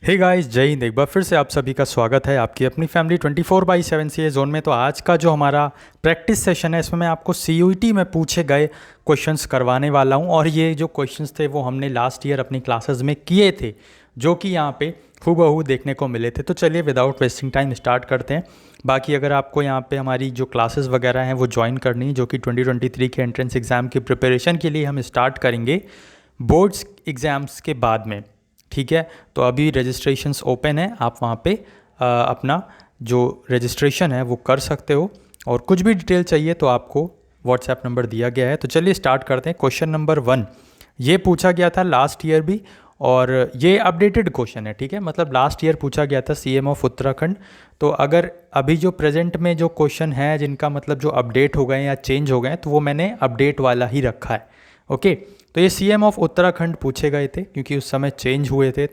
Hey guys, जय हिंद। एक बार फिर से आप सभी का स्वागत है आपकी अपनी फैमिली 24/7 सी ए जोन में। तो आज का जो हमारा प्रैक्टिस सेशन है इसमें मैं आपको CUET में पूछे गए क्वेश्चंस करवाने वाला हूं। और ये जो क्वेश्चंस थे वो हमने लास्ट ईयर अपनी क्लासेस में किए थे, जो कि यहाँ पे हूबहू देखने को मिले थे। तो चलिए विदाउट वेस्टिंग टाइम स्टार्ट करते हैं। बाकी अगर आपको यहाँ पे हमारी जो क्लासेस वगैरह हैं वो ज्वाइन करनी है, जो कि 2023 के एंट्रेंस एग्ज़ाम की प्रिपरेशन के लिए हम स्टार्ट करेंगे बोर्ड्स एग्ज़ाम्स के बाद में, ठीक है। तो अभी रजिस्ट्रेशंस ओपन है, आप वहाँ पे अपना जो रजिस्ट्रेशन है वो कर सकते हो। और कुछ भी डिटेल चाहिए तो आपको व्हाट्सएप नंबर दिया गया है। तो चलिए स्टार्ट करते हैं। क्वेश्चन नंबर 1 ये पूछा गया था लास्ट ईयर भी, और ये अपडेटेड क्वेश्चन है, ठीक है। मतलब लास्ट ईयर पूछा गया था CM ऑफ उत्तराखंड। तो अगर अभी जो प्रेजेंट में जो क्वेश्चन है जिनका मतलब जो अपडेट हो गए या चेंज हो गए तो वो मैंने अपडेट वाला ही रखा है, ओके। तो ये CM ऑफ उत्तराखंड पूछे गए थे क्योंकि उस समय चेंज हुए थे।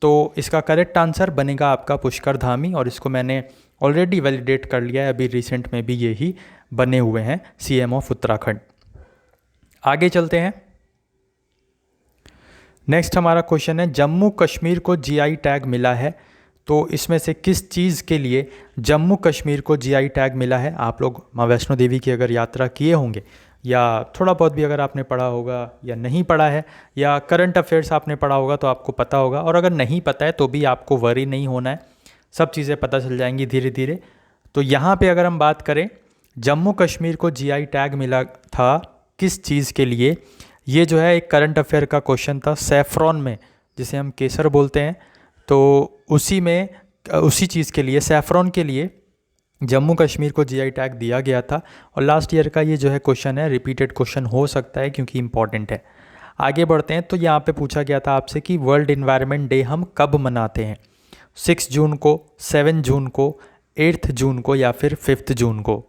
तो इसका करेक्ट आंसर बनेगा आपका पुष्कर धामी, और इसको मैंने ऑलरेडी वैलिडेट कर लिया है। अभी रिसेंट में भी यही बने हुए हैं CM ऑफ उत्तराखंड। आगे चलते हैं। नेक्स्ट हमारा क्वेश्चन है, जम्मू कश्मीर को GI टैग मिला है, तो इसमें से किस चीज़ के लिए जम्मू कश्मीर को GI टैग मिला है। आप लोग माँ वैष्णो देवी की अगर यात्रा किए होंगे, या थोड़ा बहुत भी अगर आपने पढ़ा होगा या नहीं पढ़ा है, या करंट अफेयर्स आपने पढ़ा होगा तो आपको पता होगा। और अगर नहीं पता है तो भी आपको वरी नहीं होना है, सब चीज़ें पता चल जाएंगी धीरे धीरे। तो यहाँ पे अगर हम बात करें, जम्मू कश्मीर को GI टैग मिला था किस चीज़ के लिए। ये जो है एक करंट अफेयर का क्वेश्चन था। सैफरॉन में, जिसे हम केसर बोलते हैं, तो उसी चीज़ के लिए, सैफरॉन के लिए जम्मू कश्मीर को GI टैग दिया गया था। और लास्ट ईयर का ये जो है क्वेश्चन है, रिपीटेड क्वेश्चन हो सकता है क्योंकि इंपॉर्टेंट है। आगे बढ़ते हैं। तो यहाँ पे पूछा गया था आपसे कि वर्ल्ड इन्वायरमेंट डे हम कब मनाते हैं। 6 जून को, 7 जून को, 8 जून को, या फिर 5 जून को।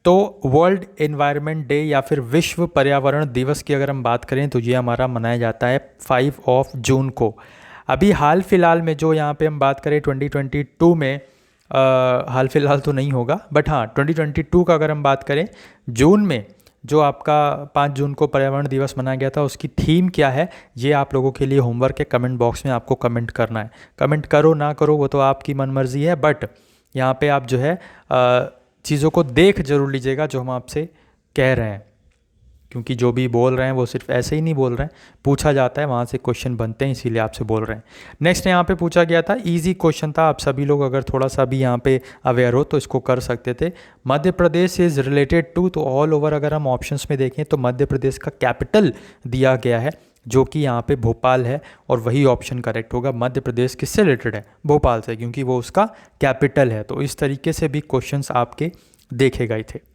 तो वर्ल्ड इन्वायरमेंट डे या फिर विश्व पर्यावरण दिवस की अगर हम बात करें तो ये हमारा मनाया जाता है 5 जून को। अभी हाल फिलहाल में जो यहाँ पे हम बात करें 2022 में, हाल फिलहाल तो नहीं होगा बट हाँ 2022 का अगर हम बात करें, जून में जो आपका 5 जून को पर्यावरण दिवस मनाया गया था, उसकी थीम क्या है ये आप लोगों के लिए होमवर्क है। कमेंट बॉक्स में आपको कमेंट करना है। कमेंट करो ना करो वो तो आपकी मनमर्जी है, बट यहाँ पे आप जो है चीज़ों को देख जरूर लीजिएगा जो हम आपसे कह रहे हैं, क्योंकि जो भी बोल रहे हैं वो सिर्फ ऐसे ही नहीं बोल रहे हैं, पूछा जाता है, वहाँ से क्वेश्चन बनते हैं, इसीलिए आपसे बोल रहे हैं। नेक्स्ट यहाँ पे पूछा गया था, इजी क्वेश्चन था। आप सभी लोग अगर थोड़ा सा भी यहाँ पे अवेयर हो तो इसको कर सकते थे। Madhya Pradesh is related to, तो ऑल ओवर अगर हम ऑप्शंस में देखें तो मध्य प्रदेश का कैपिटल दिया गया है, जो कि यहाँ पे भोपाल है, और वही ऑप्शन करेक्ट होगा। मध्य प्रदेश किससे रिलेटेड है? भोपाल से, क्योंकि वो उसका कैपिटल है। तो इस तरीके से भी क्वेश्चंस आपके देखे गए थे।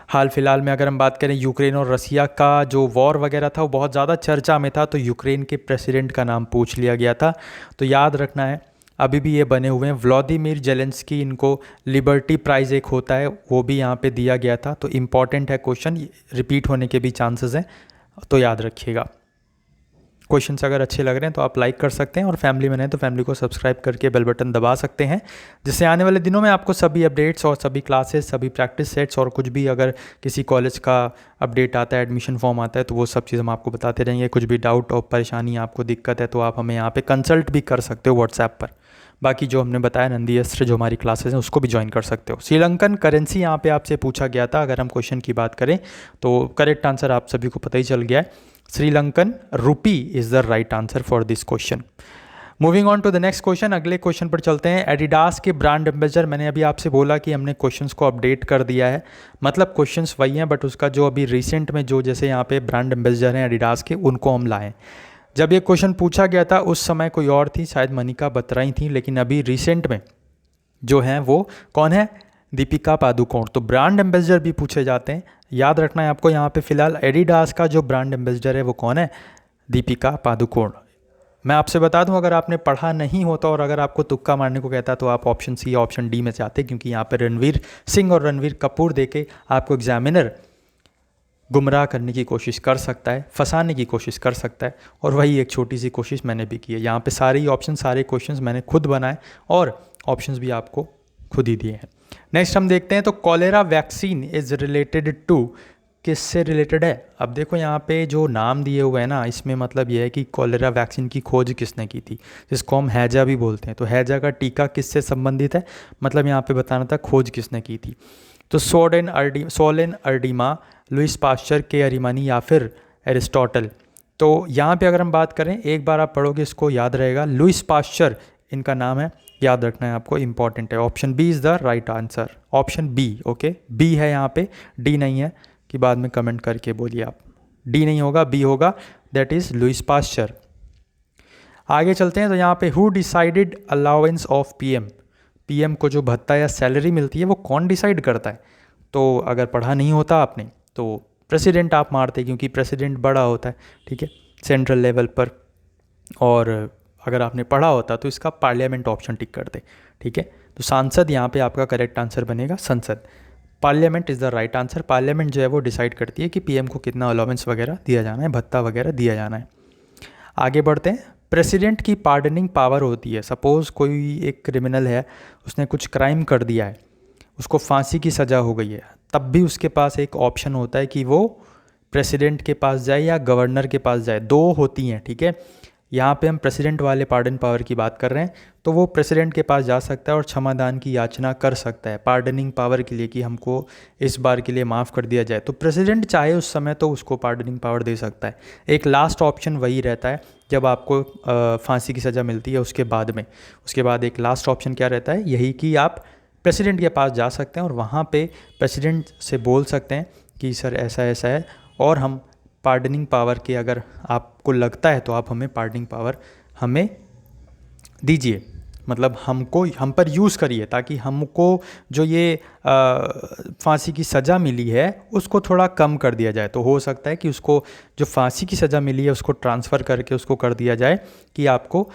हाल फिलहाल में अगर हम बात करें, यूक्रेन और रसिया का जो वॉर वगैरह था वो बहुत ज़्यादा चर्चा में था, तो यूक्रेन के प्रेसिडेंट का नाम पूछ लिया गया था। तो याद रखना है, अभी भी ये बने हुए हैं व्लादिमीर जेलेंस्की, इनको लिबर्टी प्राइज़ एक होता है वो भी यहाँ पे दिया गया था। तो इम्पॉर्टेंट है क्वेश्चन, रिपीट होने के भी चांसेस हैं, तो याद रखिएगा। क्वेश्चंस अगर अच्छे लग रहे हैं तो आप लाइक कर सकते हैं, और फैमिली में हैं तो फैमिली को सब्सक्राइब करके बेल बटन दबा सकते हैं, जिससे आने वाले दिनों में आपको सभी अपडेट्स और सभी क्लासेस, सभी प्रैक्टिस सेट्स, और कुछ भी अगर किसी कॉलेज का अपडेट आता है, एडमिशन फॉर्म आता है, तो वो सब चीज़ हम आपको बताते रहेंगे। कुछ भी डाउट और परेशानी, आपको दिक्कत है, तो आप हमें यहाँ पर कंसल्ट भी कर सकते हो व्हाट्सएप पर। बाकी जो हमने बताया नंदी अस्त्र जो हमारी क्लासेस हैं उसको भी ज्वाइन कर सकते हो। श्रीलंकन करेंसी यहाँ पे आपसे पूछा गया था। अगर हम क्वेश्चन की बात करें तो करेक्ट आंसर आप सभी को पता ही चल गया है, Sri Lankan rupee is the right answer for this question. Moving on to the next question, अगले क्वेश्चन पर चलते हैं। एडिडास के ब्रांड एम्बेसडर, मैंने अभी आपसे बोला कि हमने क्वेश्चंस को अपडेट कर दिया है, मतलब क्वेश्चंस वही हैं बट उसका जो अभी रिसेंट में जो जैसे यहाँ पे ब्रांड एम्बेसडर हैं एडिडास के, उनको हम लाएँ। जब ये क्वेश्चन पूछा गया था उस समय कोई और थी, शायद मनिका बत्रा ही थी, लेकिन अभी रिसेंट में जो हैं वो कौन है? दीपिका पादुकोण। तो ब्रांड एम्बेसडर भी पूछे जाते हैं, याद रखना है आपको। यहाँ पे फिलहाल एडिडास का जो ब्रांड एम्बेसडर है वो कौन है? दीपिका पादुकोण। मैं आपसे बता दूं, अगर आपने पढ़ा नहीं होता और अगर आपको तुक्का मारने को कहता तो आप ऑप्शन सी या ऑप्शन डी में जाते, क्योंकि यहाँ पर रणवीर सिंह और रणवीर कपूर देके आपको एग्जामिनर गुमराह करने की कोशिश कर सकता है, फंसाने की कोशिश कर सकता है, और वही एक छोटी सी कोशिश मैंने भी की है। यहाँ पे सारे ही ऑप्शन, सारे क्वेश्चंस मैंने खुद बनाए और ऑप्शंस भी आपको खुद ही दिए हैं। नेक्स्ट हम देखते हैं, तो cholera vaccine is related to, किससे रिलेटेड है? अब देखो यहाँ पे जो नाम दिए हुए हैं ना, इसमें मतलब ये है कि कॉलेरा वैक्सीन की खोज किसने की थी, जिसको हम हैजा भी बोलते हैं। तो हैजा का टीका किससे संबंधित है, मतलब यहाँ पे बताना था खोज किसने की थी। तो सोलेन अर्डिमा, लुइस पास्चर, के अरिमानी या फिर एरिस्टोटल। तो यहाँ पे अगर हम बात करें, एक बार आप पढ़ोगे इसको याद रहेगा, लुइस पास्चर इनका नाम है, याद रखना है आपको, इंपॉर्टेंट है। Option B is the right answer, option B. Okay, B है यहाँ पे, डी नहीं है कि बाद में कमेंट करके बोलिए आप। डी नहीं होगा, बी होगा, दैट इज़ लुइस पास्चर। आगे चलते हैं। तो यहाँ पे who decided allowance of PM, PM को जो भत्ता या सैलरी मिलती है वो कौन डिसाइड करता है? तो अगर पढ़ा नहीं होता आपने तो प्रेसिडेंट आप मारते, क्योंकि प्रेसिडेंट बड़ा होता है, ठीक है, सेंट्रल लेवल पर। और अगर आपने पढ़ा होता तो इसका पार्लियामेंट ऑप्शन टिक करते, ठीक है। तो सांसद यहाँ पे आपका करेक्ट आंसर बनेगा, संसद। Parliament is the right answer. Parliament जो है वो डिसाइड करती है कि पीएम को कितना अलाउंस वगैरह दिया जाना है, भत्ता वगैरह दिया जाना है। आगे बढ़ते हैं। प्रेसिडेंट की पार्डनिंग पावर होती है, सपोज़ कोई एक क्रिमिनल है, उसने कुछ क्राइम कर दिया है, उसको फांसी की सज़ा हो गई है, तब भी उसके पास एक ऑप्शन होता है कि वो प्रेसिडेंट के पास जाए या गवर्नर के पास जाए, दो होती हैं, ठीक है। यहाँ पे हम प्रेसिडेंट वाले पार्डन पावर की बात कर रहे हैं, तो वो प्रेसिडेंट के पास जा सकता है और क्षमादान की याचना कर सकता है पार्डनिंग पावर के लिए, कि हमको इस बार के लिए माफ़ कर दिया जाए। तो प्रेसिडेंट चाहे उस समय तो उसको पार्डनिंग पावर दे सकता है। एक लास्ट ऑप्शन वही रहता है जब आपको फांसी की सज़ा मिलती है, उसके बाद एक लास्ट ऑप्शन क्या रहता है, यही कि आप प्रेसिडेंट के पास जा सकते हैं और वहाँ पे प्रेसिडेंट से बोल सकते हैं कि सर ऐसा ऐसा है, और हम पार्डनिंग पावर के, अगर आपको लगता है तो आप हमें पार्डनिंग पावर हमें दीजिए, मतलब हम पर यूज़ करिए, ताकि हमको जो ये फांसी की सज़ा मिली है उसको थोड़ा कम कर दिया जाए। तो हो सकता है कि उसको जो फांसी की सज़ा मिली है उसको ट्रांसफ़र करके उसको कर दिया जाए कि आपको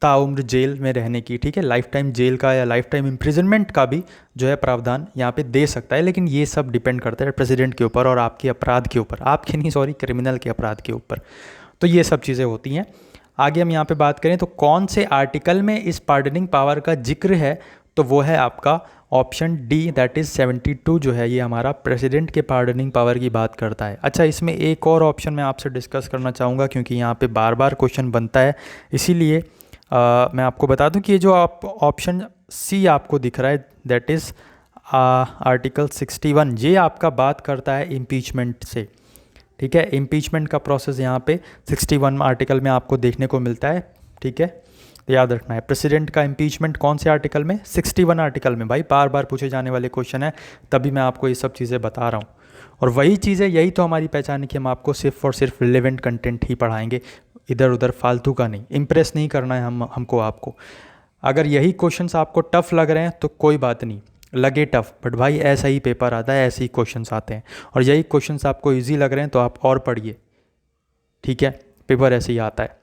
ताउम्र जेल में रहने की, ठीक है, लाइफ टाइम जेल का या लाइफ टाइम इम्प्रिजनमेंट का भी जो है प्रावधान यहाँ पे दे सकता है। लेकिन ये सब डिपेंड करता है प्रेसिडेंट के ऊपर और आपके अपराध के ऊपर, आपके नहीं, सॉरी, क्रिमिनल के अपराध के ऊपर। तो ये सब चीज़ें होती हैं। आगे हम यहाँ पे बात करें तो कौन से आर्टिकल में इस पार्डनिंग पावर का जिक्र है, तो वो है आपका ऑप्शन डी, दैट इज़ 72 जो है, ये हमारा प्रेसिडेंट के पार्डनिंग पावर की बात करता है। अच्छा, इसमें एक और ऑप्शन मैं आपसे डिस्कस करना चाहूँगा, क्योंकि यहाँ पे बार बार क्वेश्चन बनता है, इसीलिए मैं आपको बता दूं कि ये जो आप ऑप्शन सी आपको दिख रहा है, दैट इज़ आर्टिकल 61, ये आपका बात करता है इम्पीचमेंट से, ठीक है। इम्पीचमेंट का प्रोसेस यहाँ पे 61 आर्टिकल में आपको देखने को मिलता है, ठीक है। तो याद रखना है, प्रेसिडेंट का इम्पीचमेंट कौन से आर्टिकल में, 61 आर्टिकल में। भाई बार बार पूछे जाने वाले क्वेश्चन है, तभी मैं आपको ये सब चीज़ें बता रहा हूँ। और वही चीज़ें, यही तो हमारी पहचान है कि हम आपको सिर्फ और सिर्फ रिलेवेंट कंटेंट ही पढ़ाएंगे, इधर उधर फालतू का नहीं। इम्प्रेस नहीं करना है हमको आपको। अगर यही क्वेश्चंस आपको टफ़ लग रहे हैं तो कोई बात नहीं, लगे टफ़, बट भाई ऐसा ही पेपर आता है, ऐसे ही क्वेश्चंस आते हैं। और यही क्वेश्चंस आपको इजी लग रहे हैं तो आप और पढ़िए, ठीक है, पेपर ऐसे ही आता है।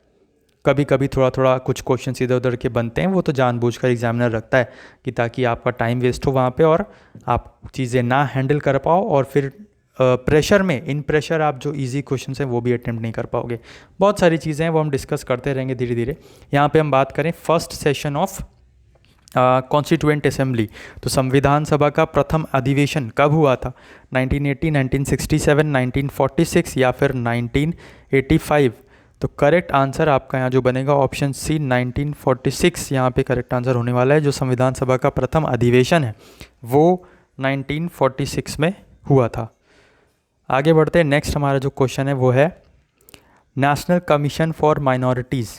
कभी कभी थोड़ा थोड़ा कुछ क्वेश्चन इधर उधर के बनते हैं, वो तो जानबूझकर एग्जामिनर रखता है कि ताकि आपका टाइम वेस्ट हो वहाँ पे और आप चीज़ें ना हैंडल कर पाओ, और फिर प्रेशर में, इन प्रेशर आप जो इजी क्वेश्चन हैं वो भी अटेम्प्ट नहीं कर पाओगे। बहुत सारी चीज़ें हैं वो हम डिस्कस करते रहेंगे धीरे धीरे। यहाँ पे हम बात करें first session of constituent assembly, तो संविधान सभा का प्रथम अधिवेशन कब हुआ था, 1980, 1967, 1946 या फिर 1985। तो करेक्ट आंसर आपका यहाँ जो बनेगा ऑप्शन सी, 1946 यहाँ पे करेक्ट आंसर होने वाला है। जो संविधान सभा का प्रथम अधिवेशन है वो 1946 में हुआ था। आगे बढ़ते हैं, नेक्स्ट हमारा जो क्वेश्चन है वो है नेशनल कमीशन फॉर माइनॉरिटीज़।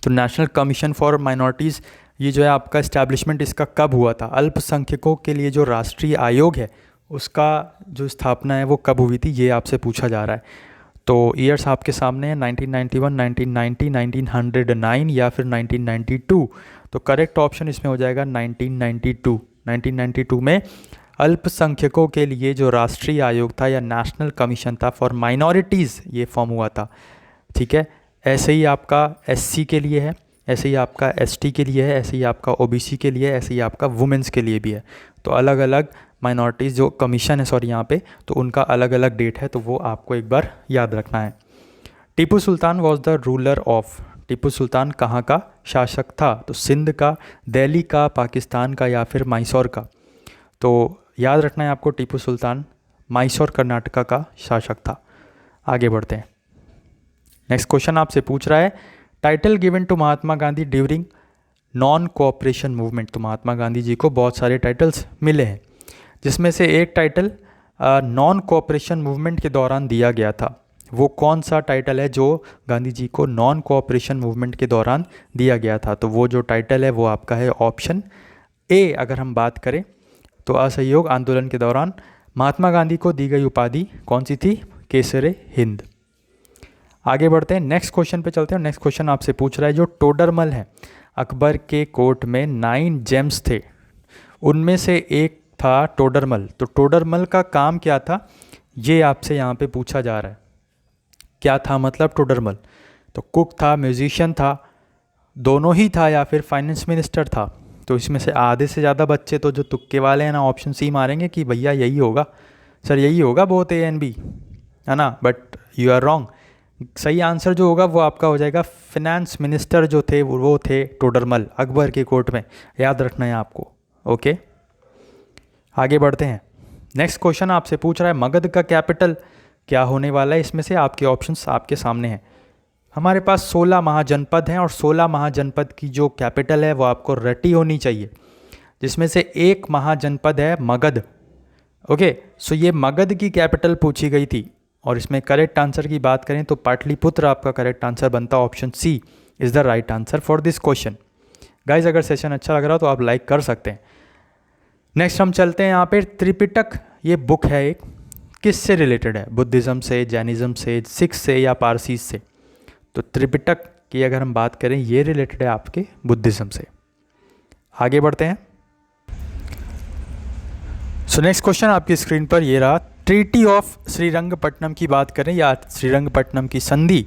तो नेशनल कमीशन फॉर माइनॉरिटीज़, ये जो है आपका इस्टेब्लिशमेंट इसका कब हुआ था? अल्पसंख्यकों के लिए जो राष्ट्रीय आयोग है उसका जो स्थापना है वो कब हुई थी, ये आपसे पूछा जा रहा है। तो ईयर्स आपके सामने है, 1991, 1990, 1909 या फिर 1992। तो करेक्ट ऑप्शन इसमें हो जाएगा 1992। 1992 में अल्पसंख्यकों के लिए जो राष्ट्रीय आयोग था या नेशनल कमीशन था फॉर माइनॉरिटीज़, ये फॉर्म हुआ था, ठीक है। ऐसे ही आपका एससी के लिए है, ऐसे ही आपका एसटी के लिए है, ऐसे ही आपका ओबीसी के लिए है, ऐसे ही आपका वुमेंस के लिए भी है। तो अलग अलग माइनॉरिटीज़ जो कमीशन है, सॉरी, यहाँ पे तो उनका अलग अलग डेट है, तो वो आपको एक बार याद रखना है। Tipu Sultan was the ruler of, Tipu Sultan कहाँ का शासक था? तो सिंध का, दिल्ली का, पाकिस्तान का या फिर मैसूर का। तो याद रखना है आपको, टीपू सुल्तान मैसूर कर्नाटका का शासक था। आगे बढ़ते हैं। नेक्स्ट क्वेश्चन आपसे पूछ रहा है, title given to Mahatma Gandhi during non cooperation movement. तो महात्मा गांधी जी को बहुत सारे टाइटल्स मिले हैं, जिसमें से एक टाइटल नॉन कोऑपरेशन मूवमेंट के दौरान दिया गया था। वो कौन सा टाइटल है जो गांधी जी को नॉन कोऑपरेशन मूवमेंट के दौरान दिया गया था? तो वो जो टाइटल है वो आपका है ऑप्शन ए। अगर हम बात करें तो असहयोग आंदोलन के दौरान महात्मा गांधी को दी गई उपाधि कौन सी थी? केसरे हिंद। आगे बढ़ते हैं, नेक्स्ट क्वेश्चन पे चलते हैं। नेक्स्ट क्वेश्चन आपसे पूछ रहा है, जो टोडरमल है, अकबर के कोर्ट में 9 जेम्स थे, उनमें से एक था टोडरमल। तो टोडरमल का काम क्या था, ये आपसे यहाँ पे पूछा जा रहा है। क्या था मतलब टोडरमल? तो कुक था, म्यूजिशियन था, दोनों ही था, या फिर फाइनेंस मिनिस्टर था? तो इसमें से आधे से ज़्यादा बच्चे तो जो तुक्के वाले हैं ना ऑप्शन सी मारेंगे कि भैया यही होगा सर, यही होगा बोथ ए एंड बी, है ना। But you are wrong. सही आंसर जो होगा वो आपका हो जाएगा फिनेंस मिनिस्टर जो थे वो थे टोडरमल, अकबर के कोर्ट में। याद रखना है आपको। ओके, आगे बढ़ते हैं। नेक्स्ट क्वेश्चन आपसे पूछ रहा है, मगध का कैपिटल क्या होने वाला है? इसमें से आपके ऑप्शंस आपके सामने हैं। हमारे पास 16 महाजनपद हैं और 16 महाजनपद की जो कैपिटल है वो आपको रटी होनी चाहिए, जिसमें से एक महाजनपद है मगध। ओके, सो ये मगध की कैपिटल पूछी गई थी और इसमें करेक्ट आंसर की बात करें तो पाटलिपुत्र आपका करेक्ट आंसर बनता है। Option C is the right answer for this question. Guys, अगर सेशन अच्छा लग रहा हो तो आप लाइक कर सकते हैं। नेक्स्ट हम चलते हैं यहाँ पे। त्रिपिटक ये बुक है एक, किससे रिलेटेड है? बुद्धिज़्म से, जैनिज़्म से, सिख से या पारसीज से? तो त्रिपिटक की अगर हम बात करें ये रिलेटेड है आपके बुद्धिज़्म से। आगे बढ़ते हैं। सो नेक्स्ट क्वेश्चन आपकी स्क्रीन पर ये रहा, ट्रीटी ऑफ श्रीरंगपट्टनम की बात करें या श्रीरंगपट्टनम की संधि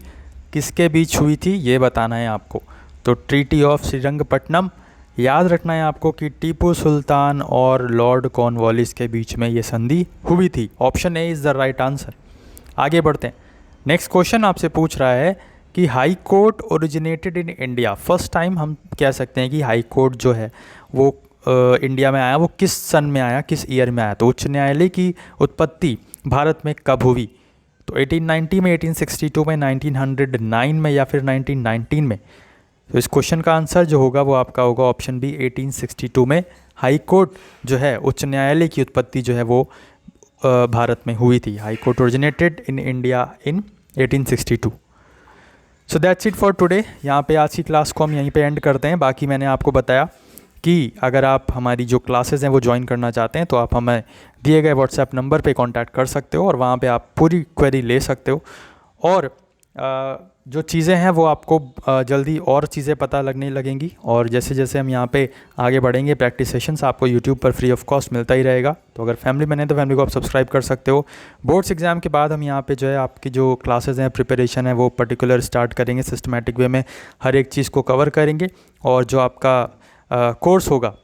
किसके बीच हुई थी ये बताना है आपको। तो ट्रीटी ऑफ श्रीरंगपट्टनम, याद रखना है आपको कि टीपू सुल्तान और लॉर्ड कॉर्नवालिस के बीच में ये संधि हुई थी। Option A is the right answer. आगे बढ़ते हैं। नेक्स्ट क्वेश्चन आपसे पूछ रहा है कि high court originated in India. First time हम कह सकते हैं कि हाई कोर्ट जो है वो इंडिया में आया, वो किस सन में आया, किस ईयर में आया? तो उच्च न्यायालय की उत्पत्ति भारत में कब हुई? तो 1890 में, 1862 में, 1909 में या फिर 1919 में? तो इस क्वेश्चन का आंसर जो होगा वो आपका होगा ऑप्शन बी, 1862 में हाई कोर्ट जो है, उच्च न्यायालय की उत्पत्ति जो है वो भारत में हुई थी। High court originated in India in 1862। So that's it for today. यहाँ पे आज की क्लास को हम यहीं पे एंड करते हैं। बाकी मैंने आपको बताया कि अगर आप हमारी जो क्लासेस हैं वो ज्वाइन करना चाहते हैं तो आप हमें दिए गए व्हाट्सएप नंबर पे कांटेक्ट कर सकते हो और वहाँ पे आप पूरी क्वेरी ले सकते हो। और जो चीज़ें हैं वो आपको जल्दी और चीज़ें पता लगने लगेंगी। और जैसे जैसे हम यहाँ पे आगे बढ़ेंगे, प्रैक्टिस सेशंस आपको यूट्यूब पर फ्री ऑफ कॉस्ट मिलता ही रहेगा। तो अगर फैमिली बने तो फैमिली को आप सब्सक्राइब कर सकते हो। बोर्ड्स एग्ज़ाम के बाद हम यहाँ पे जो है आपकी जो क्लासेस हैं, प्रिपरेशन है, वो पर्टिकुलर स्टार्ट करेंगे। सिस्टमेटिक वे में हर एक चीज़ को कवर करेंगे और जो आपका कोर्स होगा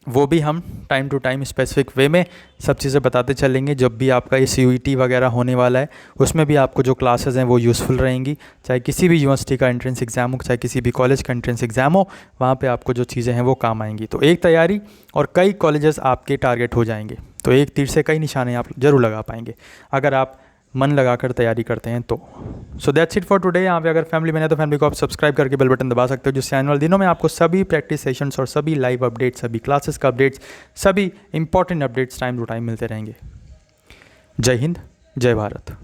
वो भी हम time to time specific way में सब चीज़ें बताते चलेंगे। जब भी आपका ये CUET वगैरह होने वाला है उसमें भी आपको जो क्लासेस हैं वो यूज़फुल रहेंगी। चाहे किसी भी यूनिवर्सिटी का एंट्रेंस एग्ज़ाम हो, चाहे किसी भी कॉलेज का एंट्रेंस एग्ज़ाम हो, वहाँ पे आपको जो चीज़ें हैं वो काम आएंगी। तो एक तैयारी और कई कॉलेजेस आपके टारगेट हो जाएंगे। तो एक तीर से कई निशाने आप ज़रूर लगा पाएंगे अगर आप मन लगाकर तैयारी करते हैं तो। So that's it for today. यहाँ पे अगर फैमिली बने तो फैमिली को आप सब्सक्राइब करके बेल बटन दबा सकते हो, जिससे आने वाले दिनों में आपको सभी प्रैक्टिस सेशंस और सभी लाइव अपडेट्स, सभी क्लासेस का अपडेट्स, सभी important updates time to time मिलते रहेंगे। जय हिंद, जय भारत।